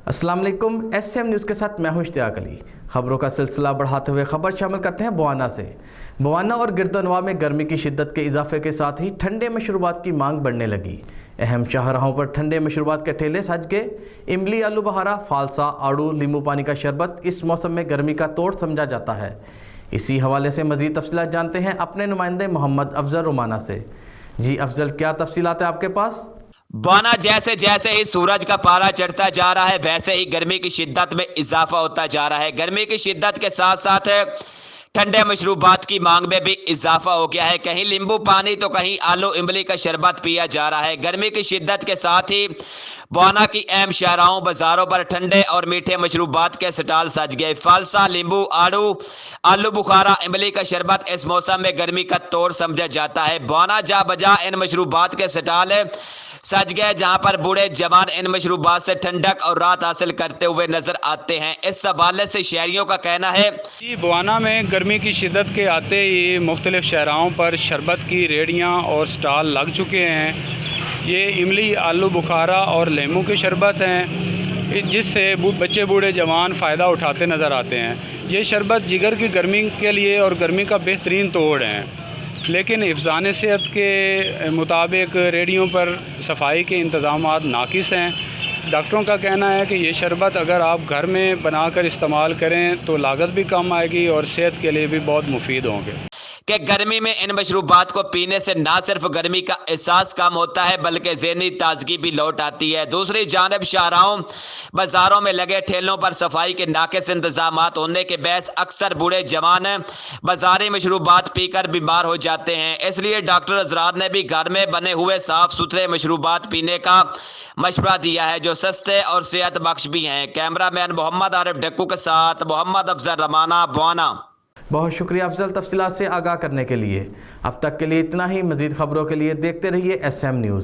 अस्सलाम वालेकुम। SM news के साथ मैं हूं इश्तियाक अली। खबरों का सिलसिला बढ़ाते हुए खबर शामिल करते हैं बवाना से। बवाना और गिरदनवा में गर्मी की शिद्दत के इजाफे के साथ ही ठंडे मशरूबात की मांग बढ़ने लगी। अहम शाहराहों पर ठंडे मशरूबात के ठेले सज गए। इमली, आलू बहारा, फालसा, आड़ू, नींबू पानी का शरबत इस मौसम में गर्मी का तोड़ समझा जाता है। इसी हवाले से मज़ीद तफसीलात जानते हैं अपने नुमाइंदे मोहम्मद अफजल रोमाना से। जी अफजल, क्या तफसीलात है आपके पास? बवाना जैसे जैसे ही सूरज का पारा चढ़ता जा रहा है वैसे ही गर्मी की शिद्दत में इजाफा होता जा रहा है। गर्मी की शिद्दत के साथ साथ ठंडे मशरूबात की मांग में भी इजाफा हो गया है। कहीं नींबू पानी तो कहीं आलू इमली का शरबत पिया जा रहा है। गर्मी की शिद्दत के साथ ही बवाना की अहम शाहराहों बाजारों पर ठंडे और मीठे मशरूबात के स्टॉल सज गए। फालसा, नींबू, आलू बुखारा, इमली का शरबत इस मौसम में गर्मी का तोड़ समझा जाता है। बवाना जा बजा इन मशरूबात के स्टॉल सज गए जहां पर बूढ़े जवान इन मशरूबात से ठंडक और राहत हासिल करते हुए नजर आते हैं। इस हवाले से शहरियों का कहना है जी बवाना में गर्मी की शिद्दत के आते ही मुख्तलिफ शहराहों पर शरबत की रेड़ियाँ और स्टॉल लग चुके हैं। ये इमली, आलू बुखारा और नींबू के शरबत हैं जिससे बच्चे बूढ़े जवान फ़ायदा उठाते नज़र आते हैं। ये शरबत जिगर की गर्मी के लिए और गर्मी का बेहतरीन तोड़ है, लेकिन हिफ़्ज़ान सेहत के मुताबिक रेडियों पर सफाई के इंतज़ामात नाकिस हैं। डॉक्टरों का कहना है कि ये शरबत अगर आप घर में बनाकर इस्तेमाल करें तो लागत भी कम आएगी और सेहत के लिए भी बहुत मुफीद होंगे। कि गर्मी में इन मशरूबात को पीने से ना सिर्फ गर्मी का एहसास कम होता है बल्कि ज़हनी ताजगी भी लौट आती है। दूसरी जानिब शाहराहों बाजारों में लगे ठेलों पर सफाई के नाकिस इंतजामात होने के बहस अक्सर बूढ़े जवान बाजारी मशरूबात पीकर बीमार हो जाते हैं। इसलिए डॉक्टर हज़रात ने भी घर में बने हुए साफ सुथरे मशरूबात पीने का मशवरा दिया है जो सस्ते और सेहत बख्श भी हैं। कैमरामैन मोहम्मद आरिफ डक्कू के साथ मोहम्मद अफजल रमाना, बवाना। बहुत शुक्रिया अफजल तफसीलात से आगाह करने के लिए। अब तक के लिए इतना ही। मज़ीद खबरों के लिए देखते रहिए SM न्यूज़।